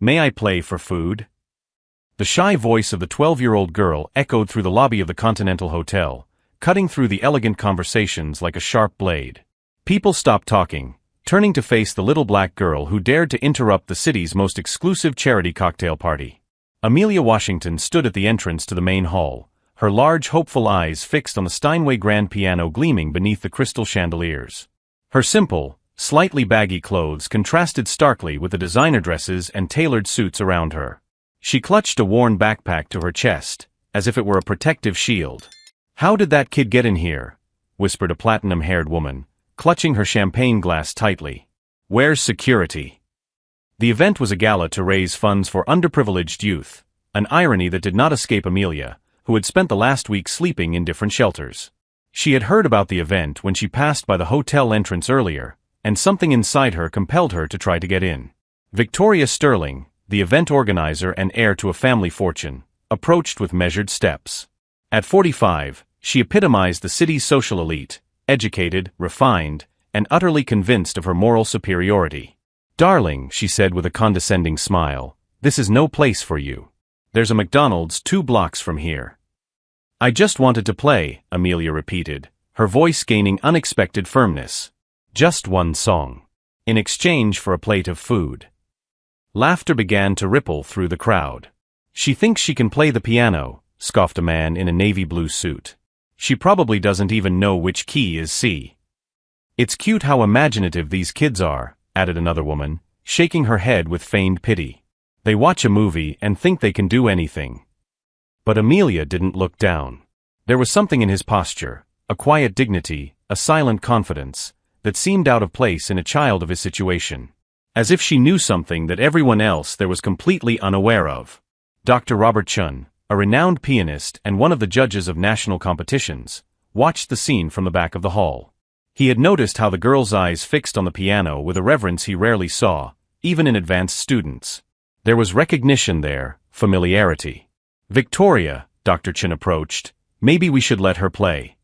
May I play for food? The shy voice of the 12-year-old girl echoed through the lobby of the Continental Hotel, cutting through the elegant conversations like a sharp blade. People stopped talking, turning to face the little black girl who dared to interrupt the city's most exclusive charity cocktail party. Amelia Washington stood at the entrance to the main hall, her large, hopeful eyes fixed on the Steinway grand piano gleaming beneath the crystal chandeliers. Her simple, slightly baggy clothes contrasted starkly with the designer dresses and tailored suits around her. She clutched a worn backpack to her chest, as if it were a protective shield. "How did that kid get in here?" whispered a platinum-haired woman, clutching her champagne glass tightly. "Where's security?" The event was a gala to raise funds for underprivileged youth, an irony that did not escape Amelia, who had spent the last week sleeping in different shelters. She had heard about the event when she passed by the hotel entrance earlier, and something inside her compelled her to try to get in. Victoria Sterling, the event organizer and heir to a family fortune, approached with measured steps. At 45, she epitomized the city's social elite, educated, refined, and utterly convinced of her moral superiority. "Darling," she said with a condescending smile, "this is no place for you. There's a McDonald's 2 blocks from here." "I just wanted to play," Amelia repeated, her voice gaining unexpected firmness. "Just one song. In exchange for a plate of food." Laughter began to ripple through the crowd. "She thinks she can play the piano," scoffed a man in a navy blue suit. "She probably doesn't even know which key is C." "It's cute how imaginative these kids are," added another woman, shaking her head with feigned pity. "They watch a movie and think they can do anything." But Amelia didn't look down. There was something in his posture, a quiet dignity, a silent confidence, that seemed out of place in a child of his situation. As if she knew something that everyone else there was completely unaware of. Dr. Robert Chun, a renowned pianist and one of the judges of national competitions, watched the scene from the back of the hall. He had noticed how the girl's eyes fixed on the piano with a reverence he rarely saw, even in advanced students. There was recognition there, familiarity. "Victoria," Dr. Chun approached, "maybe we should let her play.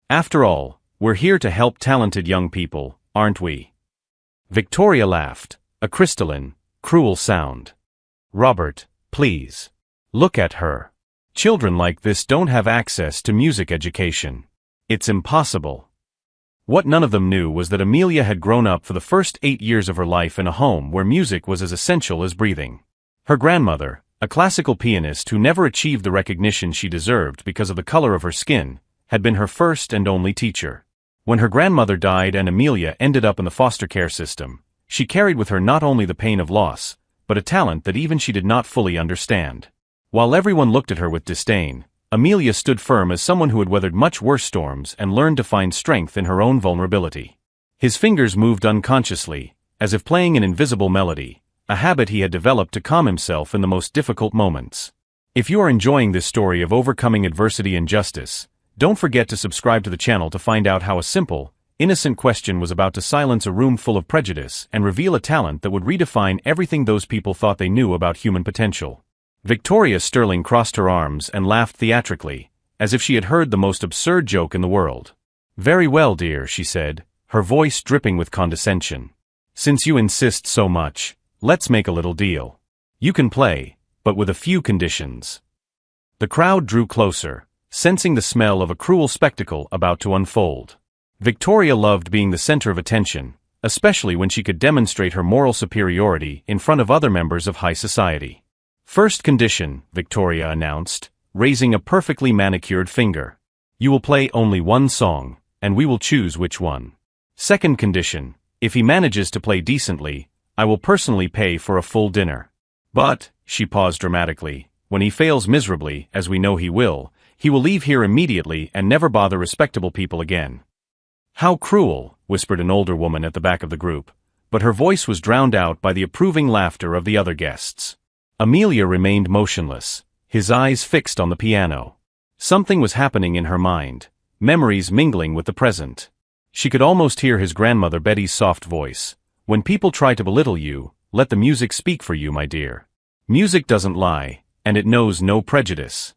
After all, we're here to help talented young people, aren't we?" Victoria laughed, a crystalline, cruel sound. "Robert, please. Look at her. Children like this don't have access to music education. It's impossible." What none of them knew was that Amelia had grown up for the first 8 years of her life in a home where music was as essential as breathing. Her grandmother, a classical pianist who never achieved the recognition she deserved because of the color of her skin, had been her first and only teacher. When her grandmother died and Amelia ended up in the foster care system, she carried with her not only the pain of loss, but a talent that even she did not fully understand. While everyone looked at her with disdain, Amelia stood firm as someone who had weathered much worse storms and learned to find strength in her own vulnerability. His fingers moved unconsciously, as if playing an invisible melody, a habit he had developed to calm himself in the most difficult moments. If you are enjoying this story of overcoming adversity and justice, don't forget to subscribe to the channel to find out how a simple, innocent question was about to silence a room full of prejudice and reveal a talent that would redefine everything those people thought they knew about human potential. Victoria Sterling crossed her arms and laughed theatrically, as if she had heard the most absurd joke in the world. "Very well, dear," she said, her voice dripping with condescension. "Since you insist so much, let's make a little deal. You can play, but with a few conditions." The crowd drew closer, sensing the smell of a cruel spectacle about to unfold. Victoria loved being the center of attention, especially when she could demonstrate her moral superiority in front of other members of high society. "First condition," Victoria announced, raising a perfectly manicured finger. "You will play only one song, and we will choose which one. Second condition, if he manages to play decently, I will personally pay for a full dinner. But," she paused dramatically, "when he fails miserably, as we know he will leave here immediately and never bother respectable people again." "How cruel," whispered an older woman at the back of the group, but her voice was drowned out by the approving laughter of the other guests. Amelia remained motionless, his eyes fixed on the piano. Something was happening in her mind, memories mingling with the present. She could almost hear his grandmother Betty's soft voice. "When people try to belittle you, let the music speak for you, my dear. Music doesn't lie, and it knows no prejudice."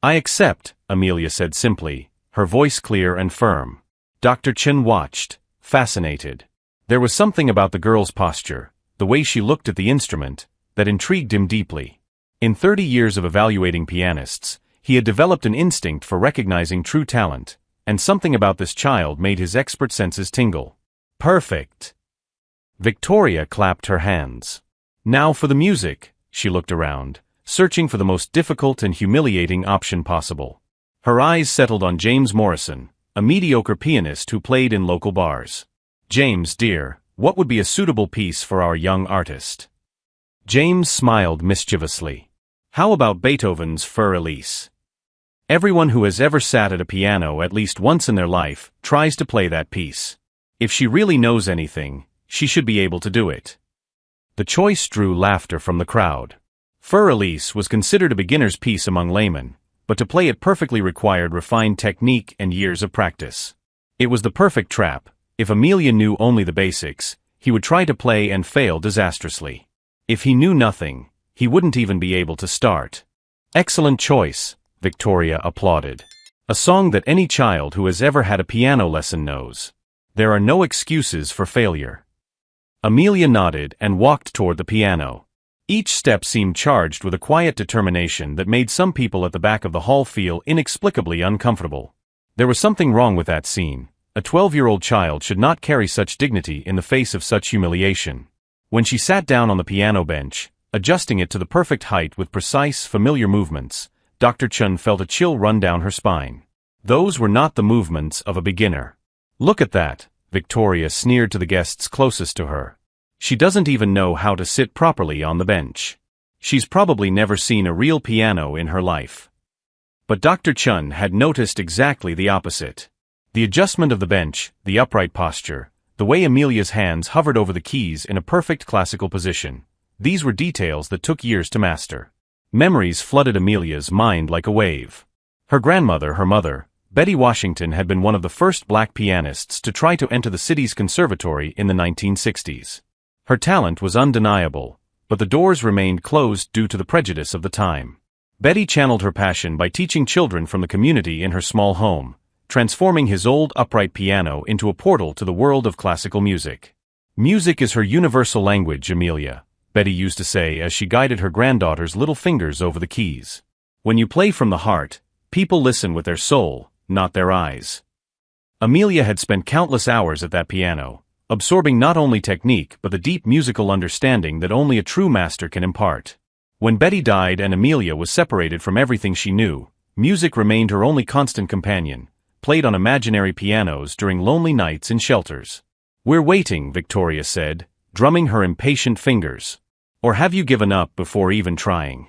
"I accept," Amelia said simply, her voice clear and firm. Dr. Chun watched, fascinated. There was something about the girl's posture, the way she looked at the instrument, that intrigued him deeply. In 30 years of evaluating pianists, he had developed an instinct for recognizing true talent, and something about this child made his expert senses tingle. Perfect! Victoria clapped her hands. Now for the music, she looked around, searching for the most difficult and humiliating option possible. Her eyes settled on James Morrison, a mediocre pianist who played in local bars. James, dear, what would be a suitable piece for our young artist? James smiled mischievously. How about Beethoven's Für Elise? Everyone who has ever sat at a piano at least once in their life tries to play that piece. If she really knows anything, she should be able to do it. The choice drew laughter from the crowd. Für Elise was considered a beginner's piece among laymen, but to play it perfectly required refined technique and years of practice. It was the perfect trap. If Amelia knew only the basics, he would try to play and fail disastrously. If he knew nothing, he wouldn't even be able to start. Excellent choice, Victoria applauded. A song that any child who has ever had a piano lesson knows. There are no excuses for failure. Amelia nodded and walked toward the piano. Each step seemed charged with a quiet determination that made some people at the back of the hall feel inexplicably uncomfortable. There was something wrong with that scene. A 12-year-old child should not carry such dignity in the face of such humiliation. When she sat down on the piano bench, adjusting it to the perfect height with precise, familiar movements, Dr. Chun felt a chill run down her spine. Those were not the movements of a beginner. Look at that, Victoria sneered to the guests closest to her. She doesn't even know how to sit properly on the bench. She's probably never seen a real piano in her life. But Dr. Chun had noticed exactly the opposite. The adjustment of the bench, the upright posture, the way Amelia's hands hovered over the keys in a perfect classical position. These were details that took years to master. Memories flooded Amelia's mind like a wave. Her grandmother, her mother, Betty Washington, had been one of the first black pianists to try to enter the city's conservatory in the 1960s. Her talent was undeniable, but the doors remained closed due to the prejudice of the time. Betty channeled her passion by teaching children from the community in her small home, transforming his old upright piano into a portal to the world of classical music. Music is her universal language, Amelia, Betty used to say as she guided her granddaughter's little fingers over the keys. When you play from the heart, people listen with their soul, not their eyes. Amelia had spent countless hours at that piano, absorbing not only technique but the deep musical understanding that only a true master can impart. When Betty died and Amelia was separated from everything she knew, music remained her only constant companion, played on imaginary pianos during lonely nights in shelters. "We're waiting," Victoria said, drumming her impatient fingers. "Or have you given up before even trying?"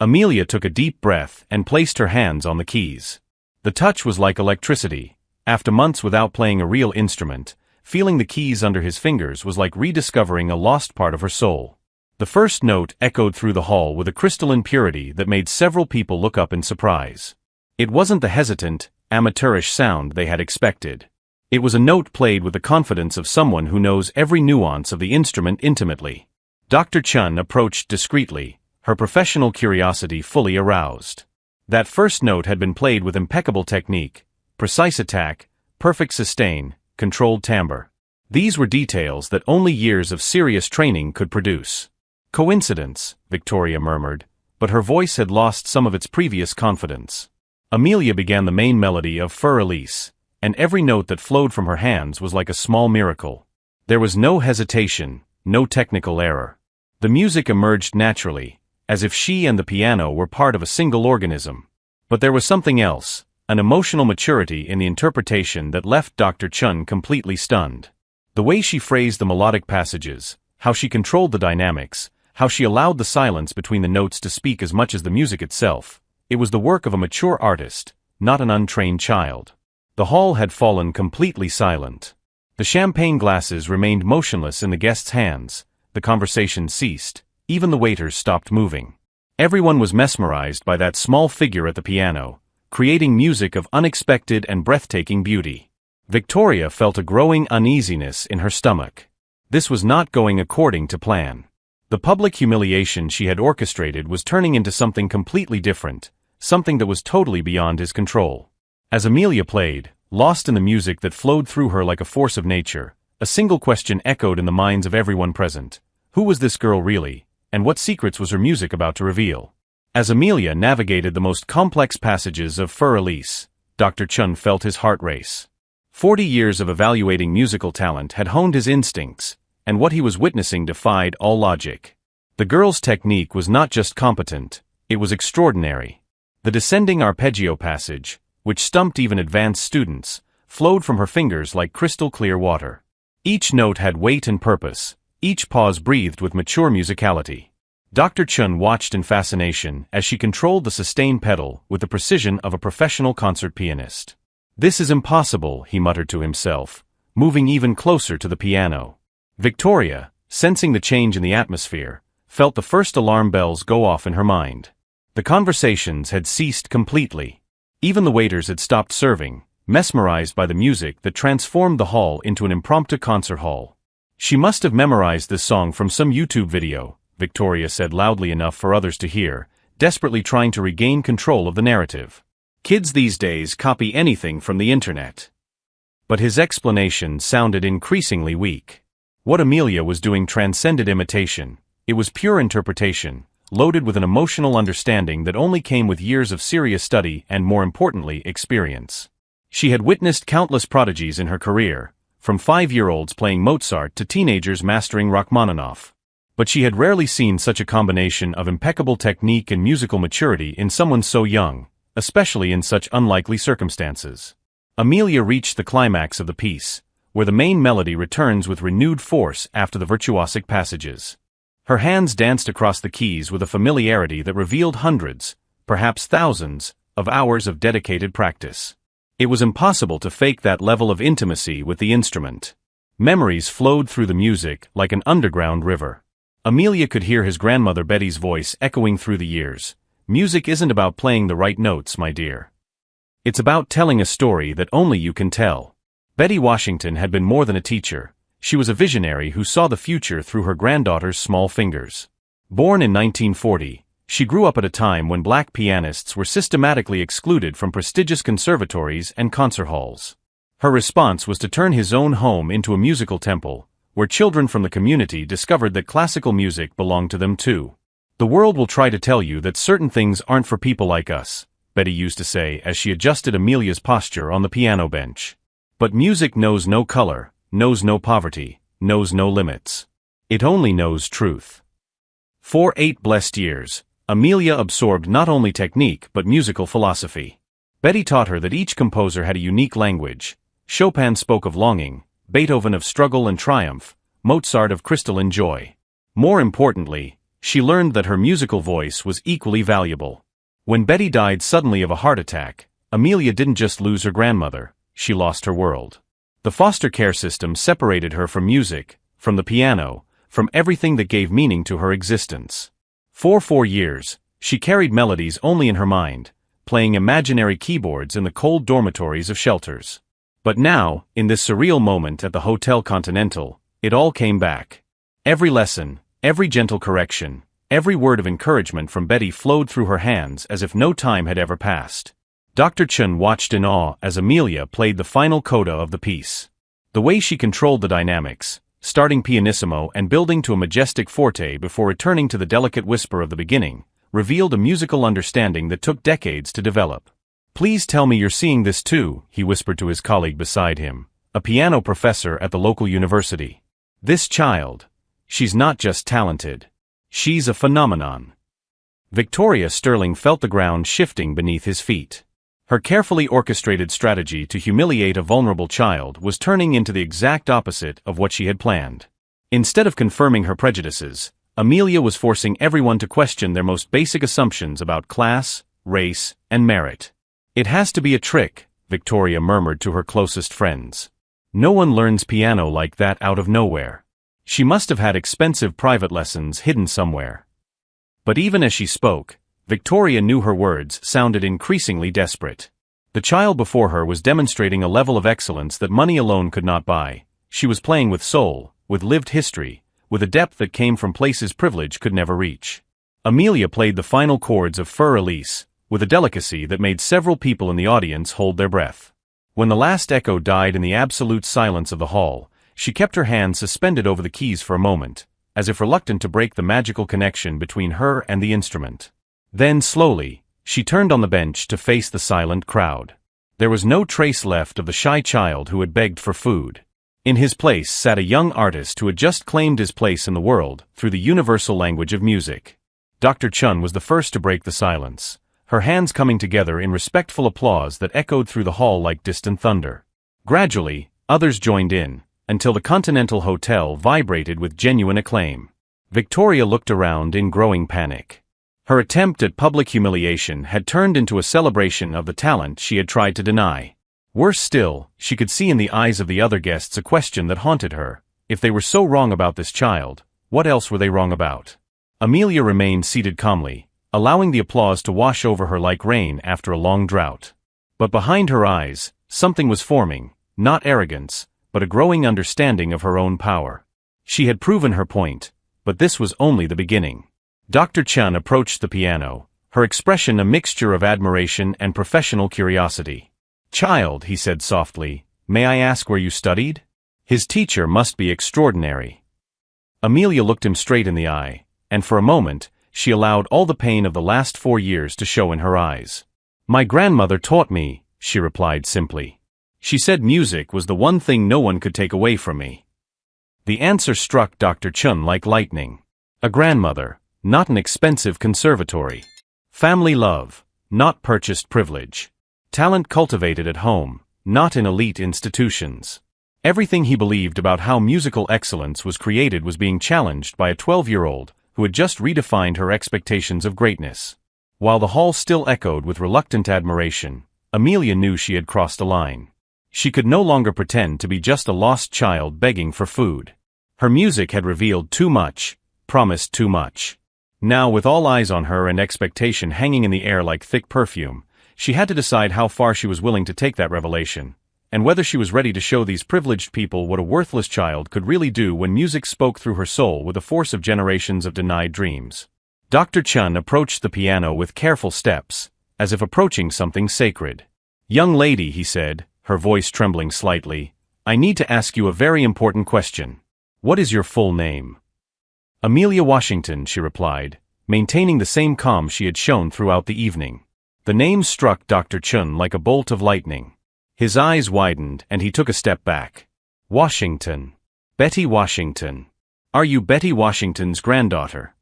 Amelia took a deep breath and placed her hands on the keys. The touch was like electricity. After months without playing a real instrument, feeling the keys under his fingers was like rediscovering a lost part of her soul. The first note echoed through the hall with a crystalline purity that made several people look up in surprise. It wasn't the hesitant, amateurish sound they had expected. It was a note played with the confidence of someone who knows every nuance of the instrument intimately. Dr. Chun approached discreetly, her professional curiosity fully aroused. That first note had been played with impeccable technique, precise attack, perfect sustain, controlled timbre. These were details that only years of serious training could produce. "Coincidence," Victoria murmured, but her voice had lost some of its previous confidence. Amelia began the main melody of Für Elise, and every note that flowed from her hands was like a small miracle. There was no hesitation, no technical error. The music emerged naturally, as if she and the piano were part of a single organism. But there was something else, an emotional maturity in the interpretation that left Dr. Chun completely stunned. The way she phrased the melodic passages, how she controlled the dynamics, how she allowed the silence between the notes to speak as much as the music itself, it was the work of a mature artist, not an untrained child. The hall had fallen completely silent. The champagne glasses remained motionless in the guests' hands, the conversation ceased, even the waiters stopped moving. Everyone was mesmerized by that small figure at the piano, creating music of unexpected and breathtaking beauty. Victoria felt a growing uneasiness in her stomach. This was not going according to plan. The public humiliation she had orchestrated was turning into something completely different, something that was totally beyond his control. As Amelia played, lost in the music that flowed through her like a force of nature, a single question echoed in the minds of everyone present. Who was this girl really, and what secrets was her music about to reveal? As Amelia navigated the most complex passages of Fur Elise, Dr. Chun felt his heart race. 40 years of evaluating musical talent had honed his instincts, and what he was witnessing defied all logic. The girl's technique was not just competent, it was extraordinary. The descending arpeggio passage, which stumped even advanced students, flowed from her fingers like crystal-clear water. Each note had weight and purpose, each pause breathed with mature musicality. Dr. Chun watched in fascination as she controlled the sustain pedal with the precision of a professional concert pianist. "This is impossible," he muttered to himself, moving even closer to the piano. Victoria, sensing the change in the atmosphere, felt the first alarm bells go off in her mind. The conversations had ceased completely. Even the waiters had stopped serving, mesmerized by the music that transformed the hall into an impromptu concert hall. "She must have memorized this song from some YouTube video," Victoria said loudly enough for others to hear, desperately trying to regain control of the narrative. "Kids these days copy anything from the internet." But his explanation sounded increasingly weak. What Amelia was doing transcended imitation. It was pure interpretation, loaded with an emotional understanding that only came with years of serious study and, more importantly, experience. She had witnessed countless prodigies in her career, from 5-year-olds playing Mozart to teenagers mastering Rachmaninoff. But she had rarely seen such a combination of impeccable technique and musical maturity in someone so young, especially in such unlikely circumstances. Amelia reached the climax of the piece, where the main melody returns with renewed force after the virtuosic passages. Her hands danced across the keys with a familiarity that revealed hundreds, perhaps thousands, of hours of dedicated practice. It was impossible to fake that level of intimacy with the instrument. Memories flowed through the music like an underground river. Amelia could hear his grandmother Betty's voice echoing through the years. "Music isn't about playing the right notes, my dear. It's about telling a story that only you can tell." Betty Washington had been more than a teacher. She was a visionary who saw the future through her granddaughter's small fingers. Born in 1940, she grew up at a time when black pianists were systematically excluded from prestigious conservatories and concert halls. Her response was to turn his own home into a musical temple, where children from the community discovered that classical music belonged to them too. "The world will try to tell you that certain things aren't for people like us," Betty used to say as she adjusted Amelia's posture on the piano bench. "But music knows no color, knows no poverty, knows no limits. It only knows truth." For 8 blessed years, Amelia absorbed not only technique but musical philosophy. Betty taught her that each composer had a unique language. Chopin spoke of longing, Beethoven of struggle and triumph, Mozart of crystalline joy. More importantly, she learned that her musical voice was equally valuable. When Betty died suddenly of a heart attack, Amelia didn't just lose her grandmother, she lost her world. The foster care system separated her from music, from the piano, from everything that gave meaning to her existence. For 4 years, she carried melodies only in her mind, playing imaginary keyboards in the cold dormitories of shelters. But now, in this surreal moment at the Hotel Continental, it all came back. Every lesson, every gentle correction, every word of encouragement from Betty flowed through her hands as if no time had ever passed. Dr. Chun watched in awe as Amelia played the final coda of the piece. The way she controlled the dynamics, starting pianissimo and building to a majestic forte before returning to the delicate whisper of the beginning, revealed a musical understanding that took decades to develop. "Please tell me you're seeing this too," he whispered to his colleague beside him, a piano professor at the local university. "This child, she's not just talented. She's a phenomenon." Victoria Sterling felt the ground shifting beneath his feet. Her carefully orchestrated strategy to humiliate a vulnerable child was turning into the exact opposite of what she had planned. Instead of confirming her prejudices, Amelia was forcing everyone to question their most basic assumptions about class, race, and merit. "It has to be a trick," Victoria murmured to her closest friends. "No one learns piano like that out of nowhere. She must have had expensive private lessons hidden somewhere." But even as she spoke, Victoria knew her words sounded increasingly desperate. The child before her was demonstrating a level of excellence that money alone could not buy. She was playing with soul, with lived history, with a depth that came from places privilege could never reach. Amelia played the final chords of Fur Elise, with a delicacy that made several people in the audience hold their breath. When the last echo died in the absolute silence of the hall, she kept her hands suspended over the keys for a moment, as if reluctant to break the magical connection between her and the instrument. Then slowly, she turned on the bench to face the silent crowd. There was no trace left of the shy child who had begged for food. In his place sat a young artist who had just claimed his place in the world through the universal language of music. Dr. Chun was the first to break the silence, her hands coming together in respectful applause that echoed through the hall like distant thunder. Gradually, others joined in, until the Continental Hotel vibrated with genuine acclaim. Victoria looked around in growing panic. Her attempt at public humiliation had turned into a celebration of the talent she had tried to deny. Worse still, she could see in the eyes of the other guests a question that haunted her. If they were so wrong about this child, what else were they wrong about? Amelia remained seated calmly, allowing the applause to wash over her like rain after a long drought. But behind her eyes, something was forming, not arrogance, but a growing understanding of her own power. She had proven her point, but this was only the beginning. Dr. Chun approached the piano, her expression a mixture of admiration and professional curiosity. "Child," he said softly, "may I ask where you studied?" His teacher must be extraordinary. Amelia looked him straight in the eye, and for a moment, she allowed all the pain of the last 4 years to show in her eyes. "My grandmother taught me," she replied simply. "She said music was the one thing no one could take away from me." The answer struck Dr. Chun like lightning. A grandmother, not an expensive conservatory. Family love, not purchased privilege. Talent cultivated at home, not in elite institutions. Everything he believed about how musical excellence was created was being challenged by a 12-year-old who had just redefined her expectations of greatness. While the hall still echoed with reluctant admiration, Amelia knew she had crossed a line. She could no longer pretend to be just a lost child begging for food. Her music had revealed too much, promised too much. Now, with all eyes on her and expectation hanging in the air like thick perfume, she had to decide how far she was willing to take that revelation, and whether she was ready to show these privileged people what a worthless child could really do when music spoke through her soul with the force of generations of denied dreams. Dr. Chun approached the piano with careful steps, as if approaching something sacred. "Young lady," he said, her voice trembling slightly, "I need to ask you a very important question. What is your full name?" "Amelia Washington," she replied, maintaining the same calm she had shown throughout the evening. The name struck Dr. Chun like a bolt of lightning. His eyes widened and he took a step back. "Washington. Betty Washington. Are you Betty Washington's granddaughter?"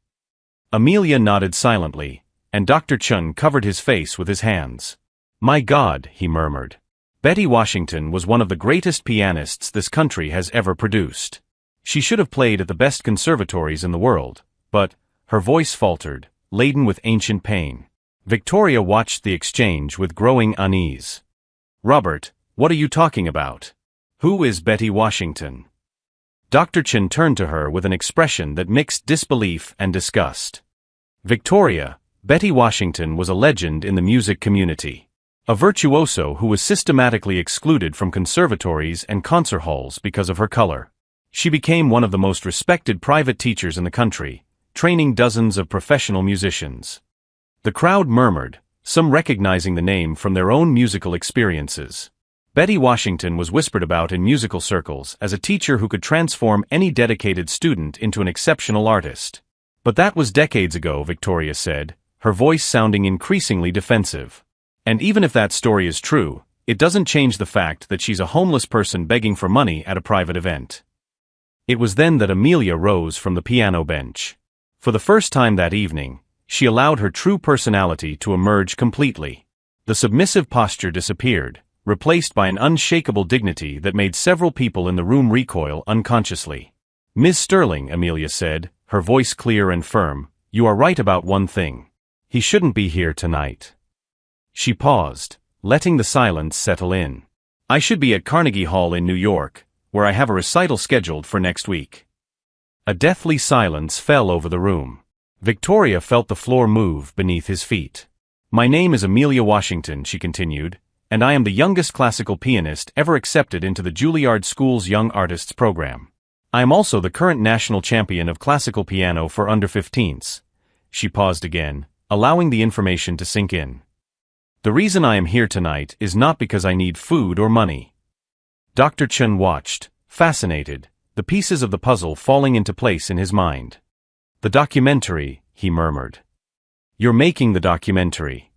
Amelia nodded silently, and Dr. Chun covered his face with his hands. "My God," he murmured. "Betty Washington was one of the greatest pianists this country has ever produced. She should have played at the best conservatories in the world, but," her voice faltered, laden with ancient pain. Victoria watched the exchange with growing unease. "Robert, what are you talking about? Who is Betty Washington?" Dr. Chun turned to her with an expression that mixed disbelief and disgust. "Victoria, Betty Washington was a legend in the music community. A virtuoso who was systematically excluded from conservatories and concert halls because of her color. She became one of the most respected private teachers in the country, training dozens of professional musicians." The crowd murmured, some recognizing the name from their own musical experiences. Betty Washington was whispered about in musical circles as a teacher who could transform any dedicated student into an exceptional artist. "But that was decades ago," Victoria said, her voice sounding increasingly defensive. "And even if that story is true, it doesn't change the fact that she's a homeless person begging for money at a private event." It was then that Amelia rose from the piano bench. For the first time that evening, she allowed her true personality to emerge completely. The submissive posture disappeared, replaced by an unshakable dignity that made several people in the room recoil unconsciously. "Ms. Sterling," Amelia said, her voice clear and firm, "you are right about one thing. He shouldn't be here tonight." She paused, letting the silence settle in. "I should be at Carnegie Hall in New York, where I have a recital scheduled for next week." A deathly silence fell over the room. Victoria felt the floor move beneath his feet. "My name is Amelia Washington," she continued, "and I am the youngest classical pianist ever accepted into the Juilliard School's Young Artists program. I am also the current national champion of classical piano for under-15s. She paused again, allowing the information to sink in. "The reason I am here tonight is not because I need food or money." Dr. Chun watched, fascinated, the pieces of the puzzle falling into place in his mind. "The documentary," he murmured. "You're making the documentary."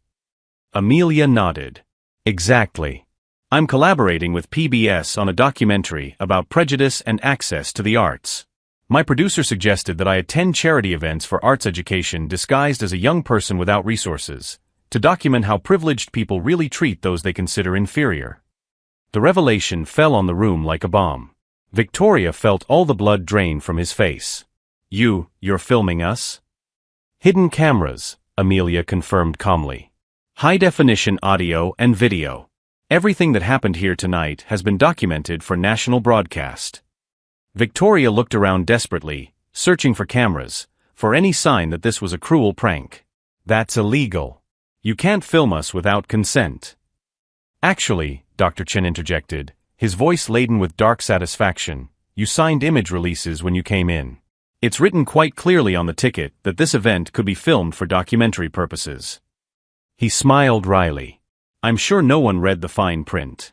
Amelia nodded. "Exactly. I'm collaborating with PBS on a documentary about prejudice and access to the arts. My producer suggested that I attend charity events for arts education disguised as a young person without resources, to document how privileged people really treat those they consider inferior." The revelation fell on the room like a bomb. Victoria felt all the blood drain from his face. You're filming us?" "Hidden cameras," Amelia confirmed calmly. "High-definition audio and video. Everything that happened here tonight has been documented for national broadcast." Victoria looked around desperately, searching for cameras, for any sign that this was a cruel prank. "That's illegal. You can't film us without consent." "Actually," Dr. Chen interjected, his voice laden with dark satisfaction, "you signed image releases when you came in. It's written quite clearly on the ticket that this event could be filmed for documentary purposes." He smiled wryly. "I'm sure no one read the fine print."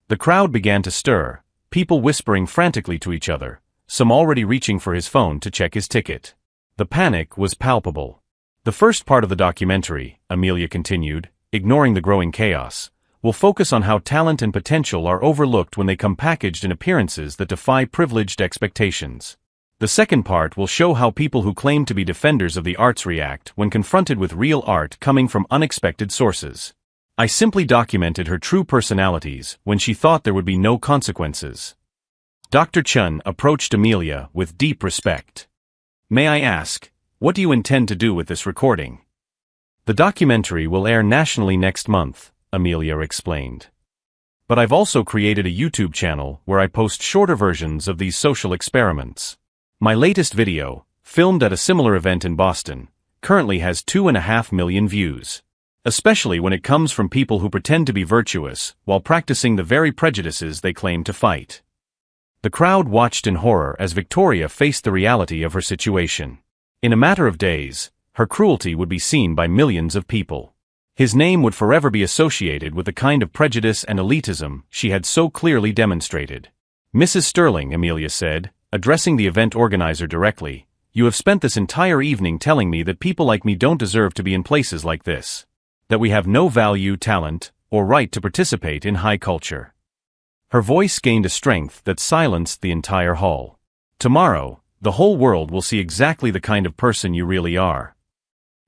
The crowd began to stir, people whispering frantically to each other, some already reaching for his phone to check his ticket. The panic was palpable. "The first part of the documentary," Amelia continued, ignoring the growing chaos, "will focus on how talent and potential are overlooked when they come packaged in appearances that defy privileged expectations. The second part will show how people who claim to be defenders of the arts react when confronted with real art coming from unexpected sources. I simply documented her true personalities when she thought there would be no consequences." Dr. Chen approached Amelia with deep respect. "May I ask, what do you intend to do with this recording?" "The documentary will air nationally next month," Amelia explained. "But I've also created a YouTube channel where I post shorter versions of these social experiments. My latest video, filmed at a similar event in Boston, currently has 2.5 million views. Especially when it comes from people who pretend to be virtuous while practicing the very prejudices they claim to fight." The crowd watched in horror as Victoria faced the reality of her situation. In a matter of days, her cruelty would be seen by millions of people. His name would forever be associated with the kind of prejudice and elitism she had so clearly demonstrated. "Mrs. Sterling," Amelia said, addressing the event organizer directly, "you have spent this entire evening telling me that people like me don't deserve to be in places like this. That we have no value, talent, or right to participate in high culture." Her voice gained a strength that silenced the entire hall. "Tomorrow, the whole world will see exactly the kind of person you really are."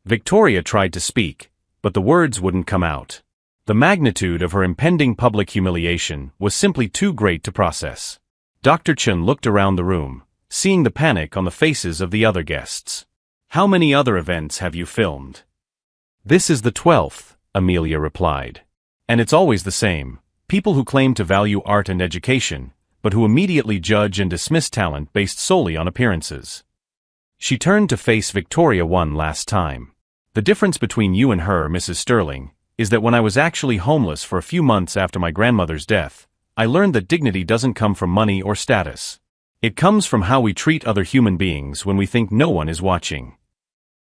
Victoria tried to speak, but the words wouldn't come out. The magnitude of her impending public humiliation was simply too great to process. Dr. Chen looked around the room, seeing the panic on the faces of the other guests. "How many other events have you filmed?" "This is the 12th, Amelia replied. "And it's always the same, people who claim to value art and education, but who immediately judge and dismiss talent based solely on appearances." She turned to face Victoria one last time. "The difference between you and her, Mrs. Sterling, is that when I was actually homeless for a few months after my grandmother's death, I learned that dignity doesn't come from money or status. It comes from how we treat other human beings when we think no one is watching."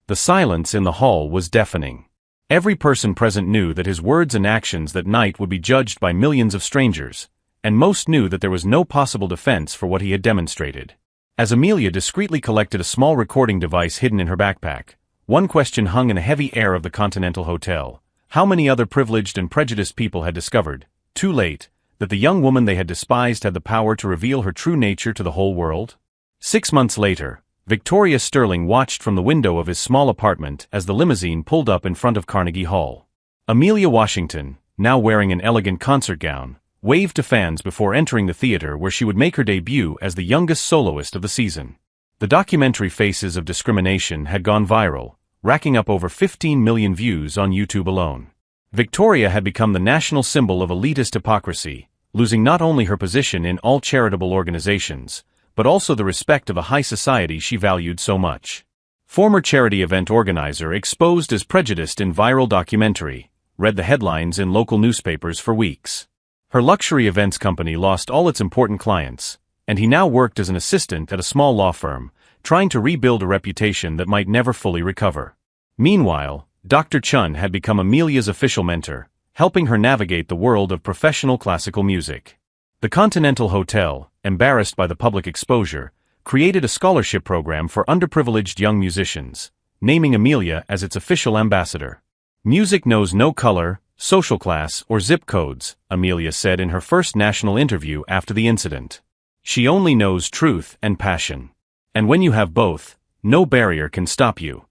The silence in the hall was deafening. Every person present knew that his words and actions that night would be judged by millions of strangers, and most knew that there was no possible defense for what he had demonstrated. As Amelia discreetly collected a small recording device hidden in her backpack, one question hung in the heavy air of the Continental Hotel: how many other privileged and prejudiced people had discovered, too late, that the young woman they had despised had the power to reveal her true nature to the whole world? 6 months later, Victoria Sterling watched from the window of his small apartment as the limousine pulled up in front of Carnegie Hall. Amelia Washington, now wearing an elegant concert gown, waved to fans before entering the theater where she would make her debut as the youngest soloist of the season. The documentary Faces of Discrimination had gone viral, racking up over 15 million views on YouTube alone. Victoria had become the national symbol of elitist hypocrisy, losing not only her position in all charitable organizations, but also the respect of a high society she valued so much. Former charity event organizer exposed as prejudiced in viral documentary, read the headlines in local newspapers for weeks. Her luxury events company lost all its important clients, and he now worked as an assistant at a small law firm, trying to rebuild a reputation that might never fully recover. Meanwhile, Dr. Chen had become Amelia's official mentor, helping her navigate the world of professional classical music. The Continental Hotel, embarrassed by the public exposure, created a scholarship program for underprivileged young musicians, naming Amelia as its official ambassador. "Music knows no color, social class, or zip codes," Amelia said in her first national interview after the incident. "She only knows truth and passion. And when you have both, no barrier can stop you."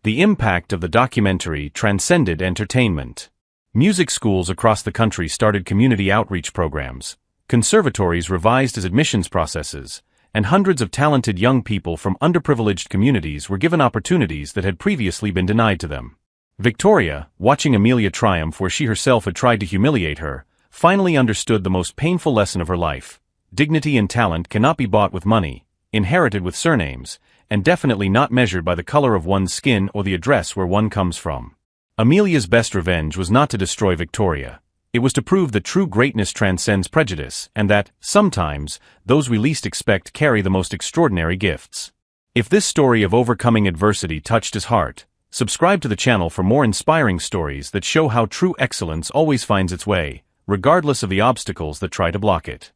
The impact of the documentary transcended entertainment. Music schools across the country started community outreach programs, conservatories revised as admissions processes, and hundreds of talented young people from underprivileged communities were given opportunities that had previously been denied to them. Victoria, watching Amelia triumph where she herself had tried to humiliate her, finally understood the most painful lesson of her life. Dignity and talent cannot be bought with money, inherited with surnames, and definitely not measured by the color of one's skin or the address where one comes from. Amelia's best revenge was not to destroy Victoria. It was to prove that true greatness transcends prejudice, and that, sometimes, those we least expect carry the most extraordinary gifts. If this story of overcoming adversity touched his heart, subscribe to the channel for more inspiring stories that show how true excellence always finds its way, regardless of the obstacles that try to block it.